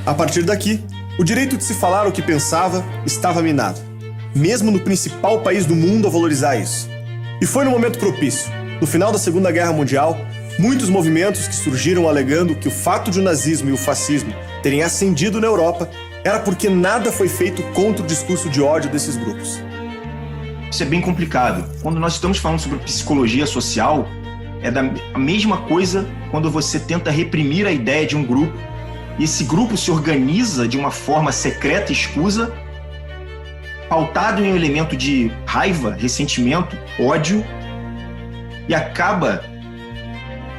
A partir daqui, o direito de se falar o que pensava estava minado, mesmo no principal país do mundo a valorizar isso. E foi no momento propício, no final da Segunda Guerra Mundial, muitos movimentos que surgiram alegando que o fato de o nazismo e o fascismo terem ascendido na Europa era porque nada foi feito contra o discurso de ódio desses grupos. Isso é bem complicado. Quando nós estamos falando sobre psicologia social, é a mesma coisa quando você tenta reprimir a ideia de um grupo e esse grupo se organiza de uma forma secreta e escusa, pautado em um elemento de raiva, ressentimento, ódio, e acaba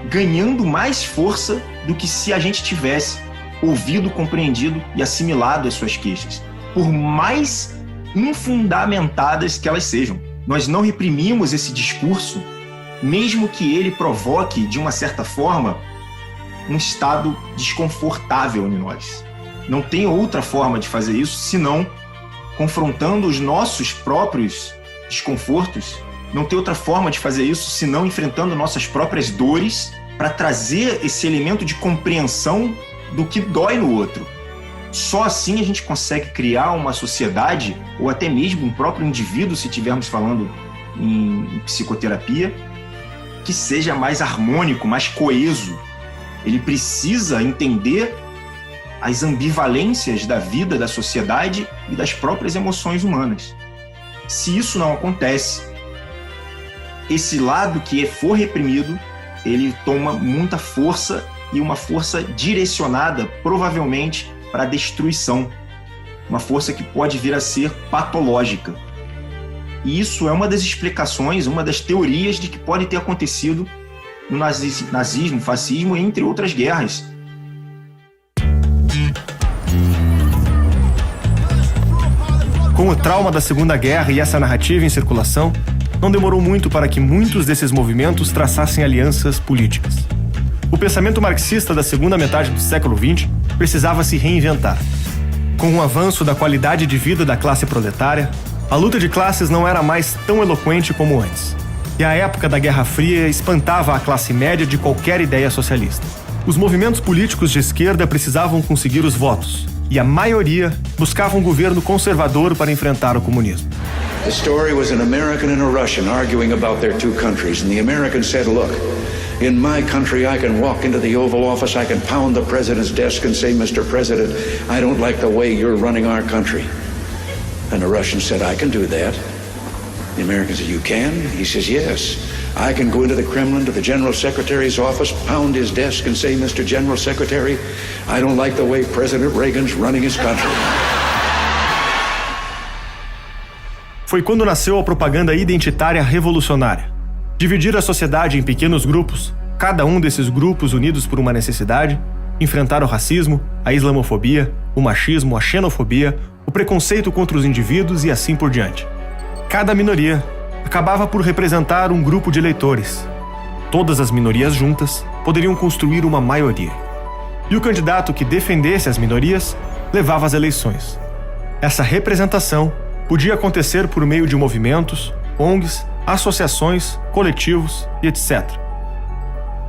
ganhando mais força do que se a gente tivesse ouvido, compreendido e assimilado as suas queixas, por mais infundamentadas que elas sejam. Nós não reprimimos esse discurso, mesmo que ele provoque, de uma certa forma, um estado desconfortável em nós. Não tem outra forma de fazer isso senão confrontando os nossos próprios desconfortos. Não tem outra forma de fazer isso senão enfrentando nossas próprias dores para trazer esse elemento de compreensão do que dói no outro. Só assim a gente consegue criar uma sociedade, ou até mesmo um próprio indivíduo, se estivermos falando em psicoterapia, que seja mais harmônico, mais coeso. Ele precisa entender as ambivalências da vida, da sociedade e das próprias emoções humanas. Se isso não acontece, esse lado que for reprimido, ele toma muita força e uma força direcionada, provavelmente, para a destruição. Uma força que pode vir a ser patológica. E isso é uma das explicações, uma das teorias de que pode ter acontecido no nazismo, fascismo, entre outras guerras. Com o trauma da Segunda Guerra e essa narrativa em circulação, não demorou muito para que muitos desses movimentos traçassem alianças políticas. O pensamento marxista da segunda metade do século XX precisava se reinventar. Com o avanço da qualidade de vida da classe proletária, a luta de classes não era mais tão eloquente como antes. E a época da Guerra Fria espantava a classe média de qualquer ideia socialista. Os movimentos políticos de esquerda precisavam conseguir os votos, e a maioria buscava um governo conservador para enfrentar o comunismo. The story was an American and a Russian arguing about their two countries, and the American said, look, in my country I can walk into the Oval Office, I can pound the president's desk and say, Mr. President, I don't like the way you're running our country. And the Russian said, I can do that. The American said, you can? He says, yes. I can go into the Kremlin to the General Secretary's office, pound his desk and say, Mr. General Secretary, I don't like the way President Reagan's running his country. Foi quando nasceu a propaganda identitária revolucionária. Dividir a sociedade em pequenos grupos, cada um desses grupos unidos por uma necessidade, enfrentar o racismo, a islamofobia, o machismo, a xenofobia, o preconceito contra os indivíduos e assim por diante. Cada minoria acabava por representar um grupo de eleitores. Todas as minorias juntas poderiam construir uma maioria. E o candidato que defendesse as minorias levava as eleições. Essa representação podia acontecer por meio de movimentos, ONGs, associações, coletivos e etc.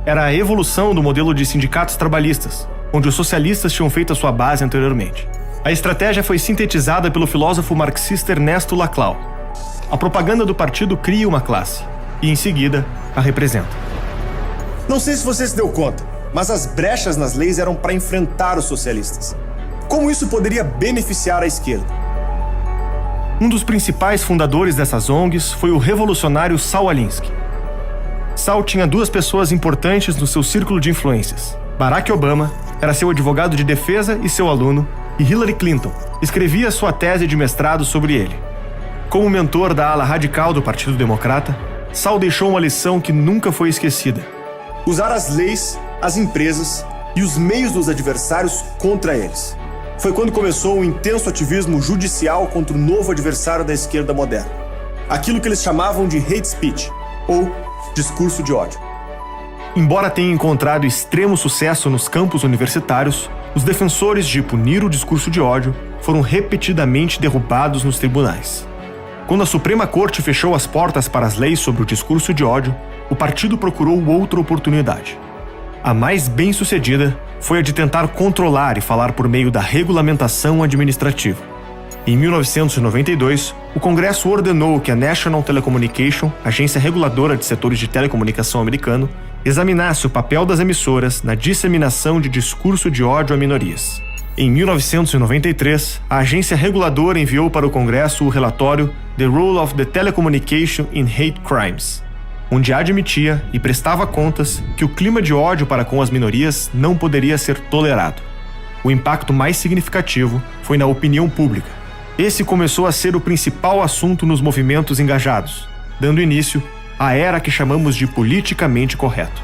Era a evolução do modelo de sindicatos trabalhistas, onde os socialistas tinham feito a sua base anteriormente. A estratégia foi sintetizada pelo filósofo marxista Ernesto Laclau. A propaganda do partido cria uma classe, e em seguida a representa. Não sei se você se deu conta, mas as brechas nas leis eram para enfrentar os socialistas. Como isso poderia beneficiar a esquerda? Um dos principais fundadores dessas ONGs foi o revolucionário Saul Alinsky. Saul tinha duas pessoas importantes no seu círculo de influências. Barack Obama era seu advogado de defesa e seu aluno, e Hillary Clinton escrevia sua tese de mestrado sobre ele. Como mentor da ala radical do Partido Democrata, Saul deixou uma lição que nunca foi esquecida. Usar as leis, as empresas e os meios dos adversários contra eles. Foi quando começou o intenso ativismo judicial contra o novo adversário da esquerda moderna. Aquilo que eles chamavam de hate speech, ou discurso de ódio. Embora tenha encontrado extremo sucesso nos campos universitários, os defensores de punir o discurso de ódio foram repetidamente derrubados nos tribunais. Quando a Suprema Corte fechou as portas para as leis sobre o discurso de ódio, o partido procurou outra oportunidade. A mais bem-sucedida foi a de tentar controlar e falar por meio da regulamentação administrativa. Em 1992, o Congresso ordenou que a National Telecommunication, agência reguladora de setores de telecomunicação americano, examinasse o papel das emissoras na disseminação de discurso de ódio a minorias. Em 1993, a agência reguladora enviou para o Congresso o relatório The Role of the Telecommunication in Hate Crimes, onde admitia e prestava contas que o clima de ódio para com as minorias não poderia ser tolerado. O impacto mais significativo foi na opinião pública. Esse começou a ser o principal assunto nos movimentos engajados, dando início à era que chamamos de politicamente correto.